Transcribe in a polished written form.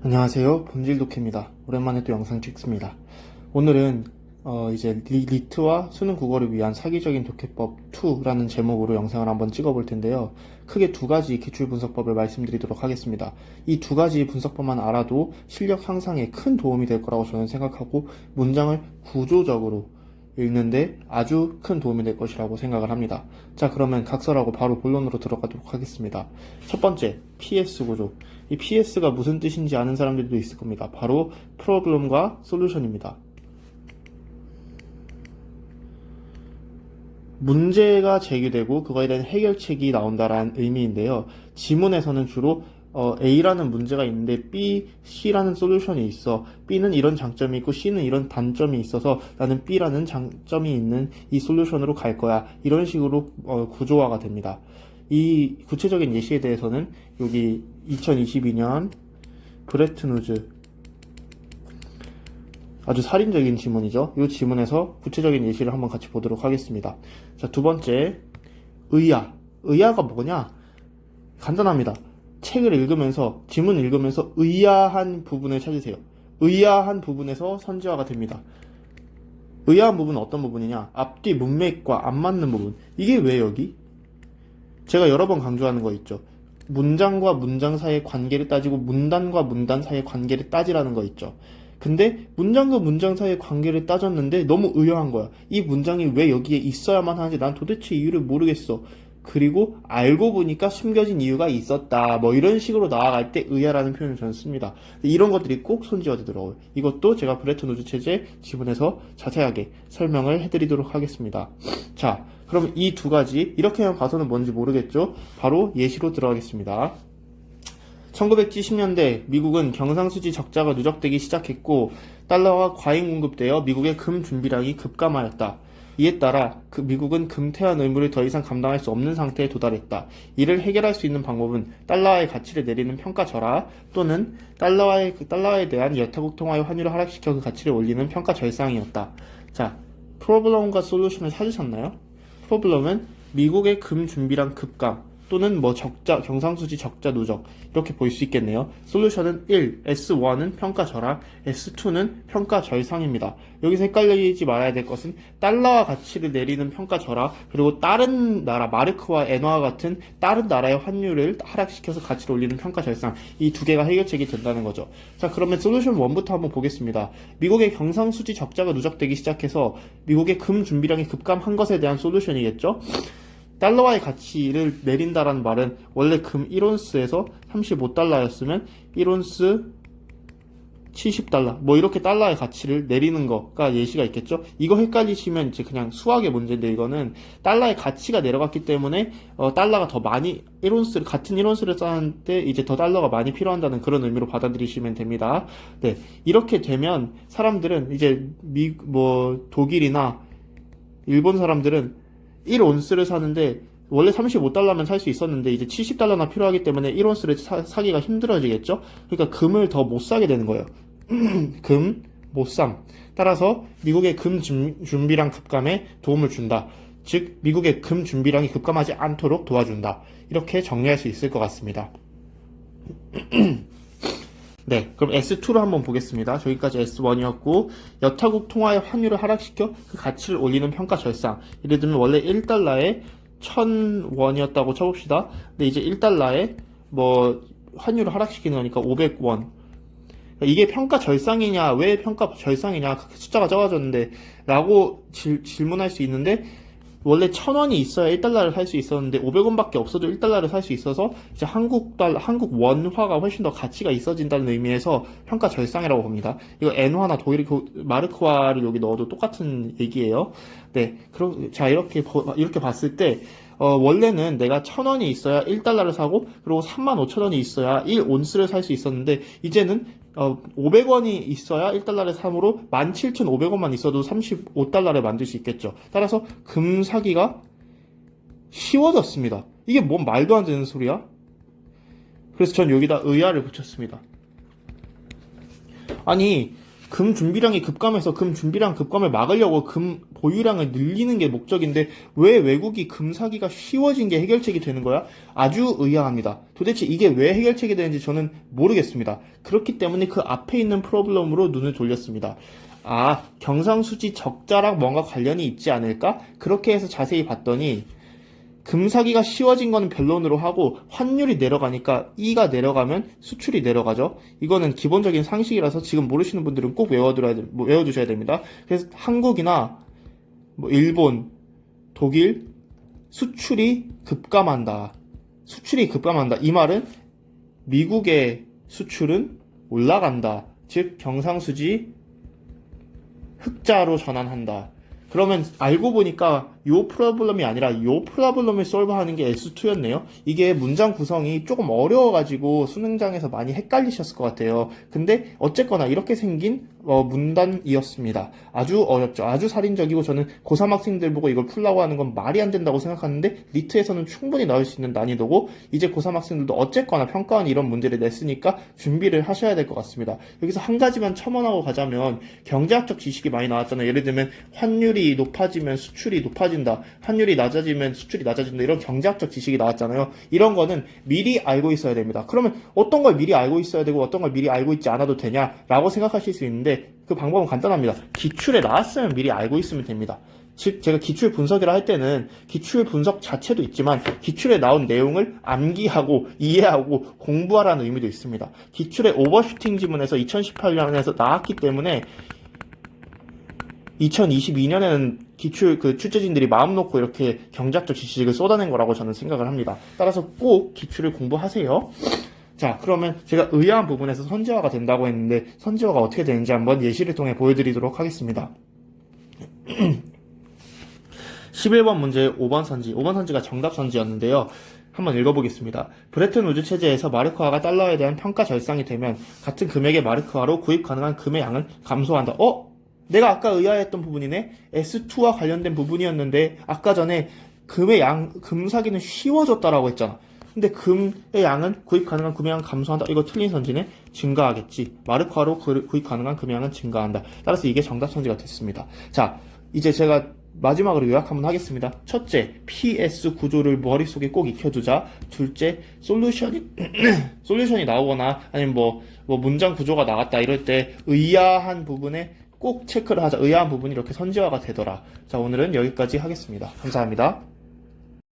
안녕하세요. 본질 독해입니다. 오랜만에 또 영상 찍습니다. 오늘은 이제 리트와 수능 국어를 위한 사기적인 독해법 2라는 제목으로 영상을 한번 찍어볼 텐데요. 크게 두 가지 기출 분석법을 말씀드리도록 하겠습니다. 이 두 가지 분석법만 알아도 실력 향상에 큰 도움이 될 거라고 저는 생각하고 문장을 구조적으로 읽는데 아주 큰 도움이 될 것이라고 생각을 합니다. 자, 그러면 각설하고 바로 본론으로 들어가도록 하겠습니다. 첫 번째, PS 구조. 이 PS가 무슨 뜻인지 아는 사람들도 있을 겁니다. 바로 프로블럼과 솔루션입니다. 문제가 제기되고 그거에 대한 해결책이 나온다라는 의미인데요. 지문에서는 주로 A라는 문제가 있는데 B, C라는 솔루션이 있어. B는 이런 장점이 있고 C는 이런 단점이 있어서 나는 B라는 장점이 있는 이 솔루션으로 갈 거야. 이런 식으로 구조화가 됩니다. 이 구체적인 예시에 대해서는 여기 2022년 브레튼 우즈 아주 살인적인 지문이죠. 이 지문에서 구체적인 예시를 한번 같이 보도록 하겠습니다. 자, 두 번째, 의아. 의아가 뭐냐? 간단합니다. 책을 읽으면서, 지문을 읽으면서 의아한 부분을 찾으세요. 의아한 부분에서 선지화가 됩니다. 의아한 부분은 어떤 부분이냐? 앞뒤 문맥과 안 맞는 부분. 이게 왜 여기? 제가 여러 번 강조하는 거 있죠. 문장과 문장 사이의 관계를 따지고 문단과 문단 사이의 관계를 따지라는 거 있죠. 근데 문장과 문장 사이의 관계를 따졌는데 너무 의아한 거야. 이 문장이 왜 여기에 있어야만 하는지 난 도대체 이유를 모르겠어. 그리고 알고 보니까 숨겨진 이유가 있었다. 뭐 이런 식으로 나아갈 때 의아라는 표현을 저는 씁니다. 이런 것들이 꼭 손지어지더라고요. 이것도 제가 브레튼 우즈 체제 지문에서 자세하게 설명을 해드리도록 하겠습니다. 자, 그럼 이 두 가지 이렇게만 봐서는 뭔지 모르겠죠? 바로 예시로 들어가겠습니다. 1970년대 미국은 경상수지 적자가 누적되기 시작했고 달러가 과잉 공급되어 미국의 금 준비량이 급감하였다. 이에 따라 미국은 금태환 의무를 더 이상 감당할 수 없는 상태에 도달했다. 이를 해결할 수 있는 방법은 달러화의 가치를 내리는 평가 절하 또는 달러화에 대한 여타국 통화의 환율을 하락시켜 그 가치를 올리는 평가 절상이었다. 자, 프로블럼과 솔루션을 찾으셨나요? 프로블럼은 미국의 금 준비량 급감 또는 뭐 적자, 경상수지 적자 누적 이렇게 볼 수 있겠네요. 솔루션은 1, S1은 평가 절하, S2는 평가 절상입니다. 여기서 헷갈리지 말아야 될 것은 달러화 가치를 내리는 평가 절하 그리고 다른 나라 마르크와 엔화와 같은 다른 나라의 환율을 하락시켜서 가치를 올리는 평가 절상 이 두 개가 해결책이 된다는 거죠. 자, 그러면 솔루션 1부터 한번 보겠습니다. 미국의 경상수지 적자가 누적되기 시작해서 미국의 금 준비량이 급감한 것에 대한 솔루션이겠죠. 달러화의 가치를 내린다라는 말은 원래 금 1온스에서 35달러였으면 1온스 70달러 뭐 이렇게 달러의 가치를 내리는 거가 예시가 있겠죠. 이거 헷갈리시면 이제 그냥 수학의 문제인데 이거는 달러의 가치가 내려갔기 때문에 달러가 더 많이 1온스를 같은 1온스를 쌓는데 이제 더 달러가 많이 필요한다는 그런 의미로 받아들이시면 됩니다. 네, 이렇게 되면 사람들은 이제 독일이나 일본 사람들은 1온스를 사는데 원래 35달러면 살 수 있었는데 이제 70달러나 필요하기 때문에 1온스를 사기가 힘들어지겠죠. 그러니까 금을 더 못 사게 되는 거예요. 금 못 삼. 따라서 미국의 금 준비량 급감에 도움을 준다. 즉 미국의 금 준비량이 급감하지 않도록 도와준다. 이렇게 정리할 수 있을 것 같습니다. 네, 그럼 S2로 한번 보겠습니다. 저기까지 S1이었고 여타국 통화의 환율을 하락시켜 그 가치를 올리는 평가 절상. 예를 들면 원래 1달러에 1000원이었다고 쳐봅시다. 근데 이제 1달러에 뭐 환율을 하락시키는 거니까 500원. 이게 평가 절상이냐, 왜 평가 절상이냐, 숫자가 적어졌는데 라고 질문할 수 있는데 원래 1000원이 있어야 1달러를 살 수 있었는데 500원밖에 없어도 1달러를 살 수 있어서 이제 한국 원화가 훨씬 더 가치가 있어진다는 의미에서 평가 절상이라고 봅니다. 이거 엔화나 독일 마르크화를 여기 넣어도 똑같은 얘기예요. 네, 그럼 자 이렇게 봤을 때 원래는 내가 1000원이 있어야 1달러를 사고 그리고 35,000원이 있어야 1온스를 살 수 있었는데 이제는 500원이 있어야 1달러를 사므로 17,500원만 있어도 35달러를 만들 수 있겠죠. 따라서 금 사기가 쉬워졌습니다. 이게 뭔 말도 안 되는 소리야? 그래서 전 여기다 의아를 붙였습니다. 아니 금 준비량이 급감해서 금 준비량 급감을 막으려고 금 보유량을 늘리는 게 목적인데 왜 외국이 금 사기가 쉬워진 게 해결책이 되는 거야? 아주 의아합니다. 도대체 이게 왜 해결책이 되는지 저는 모르겠습니다. 그렇기 때문에 그 앞에 있는 프로블럼으로 눈을 돌렸습니다. 아, 경상수지 적자랑 뭔가 관련이 있지 않을까? 그렇게 해서 자세히 봤더니 금 사기가 쉬워진 거는 변론으로 하고 환율이 내려가니까 E가 내려가면 수출이 내려가죠. 이거는 기본적인 상식이라서 지금 모르시는 분들은 꼭 외워두셔야 됩니다. 그래서 한국이나 뭐 일본, 독일 수출이 급감한다. 수출이 급감한다. 이 말은 미국의 수출은 올라간다. 즉 경상수지 흑자로 전환한다. 그러면 알고 보니까 요 프로블럼이 아니라 요 프로블럼을 솔브하는 게 S2였네요. 이게 문장 구성이 조금 어려워가지고 수능장에서 많이 헷갈리셨을 것 같아요. 근데 어쨌거나 이렇게 생긴 문단이었습니다. 아주 어렵죠. 아주 살인적이고 저는 고3 학생들 보고 이걸 풀라고 하는 건 말이 안 된다고 생각하는데 리트에서는 충분히 나올 수 있는 난이도고 이제 고3 학생들도 어쨌거나 평가원 이런 문제를 냈으니까 준비를 하셔야 될 것 같습니다. 여기서 한 가지만 첨언하고 가자면 경제학적 지식이 많이 나왔잖아요. 예를 들면 환율이 높아지면 수출이 높아진다. 환율이 낮아지면 수출이 낮아진다. 이런 경제학적 지식이 나왔잖아요. 이런 거는 미리 알고 있어야 됩니다. 그러면 어떤 걸 미리 알고 있어야 되고 어떤 걸 미리 알고 있지 않아도 되냐라고 생각하실 수 있는데 그 방법은 간단합니다. 기출에 나왔으면 미리 알고 있으면 됩니다. 즉 제가 기출 분석이라 할 때는 기출 분석 자체도 있지만 기출에 나온 내용을 암기하고 이해하고 공부하라는 의미도 있습니다. 기출의 오버슈팅 지문에서 2018년에서 나왔기 때문에 2022년에는 기출 출제진들이 마음 놓고 이렇게 경제학적 지식을 쏟아낸 거라고 저는 생각을 합니다. 따라서 꼭 기출을 공부하세요. 자, 그러면 제가 의아한 부분에서 선지화가 된다고 했는데 선지화가 어떻게 되는지 한번 예시를 통해 보여드리도록 하겠습니다. 11번 문제 5번 선지. 5번 선지가 정답 선지였는데요. 한번 읽어보겠습니다. 브레튼 우즈 체제에서 마르크화가 달러에 대한 평가 절상이 되면 같은 금액의 마르크화로 구입 가능한 금의 양은 감소한다. 내가 아까 의아했던 부분이네. S2와 관련된 부분이었는데 아까 전에 금 사기는 쉬워졌다라고 했잖아. 근데 금의 양은 구입 가능한 금의 양은 감소한다. 이거 틀린 선지네. 증가하겠지. 마르크화로 구입 가능한 금의 양은 증가한다. 따라서 이게 정답 선지가 됐습니다. 자, 이제 제가 마지막으로 요약 한번 하겠습니다. 첫째, PS 구조를 머릿속에 꼭 익혀두자. 둘째, 솔루션이 나오거나 아니면 뭐 문장 구조가 나갔다 이럴 때 의아한 부분에 꼭 체크를 하자. 의아한 부분이 이렇게 선지화가 되더라. 자, 오늘은 여기까지 하겠습니다. 감사합니다.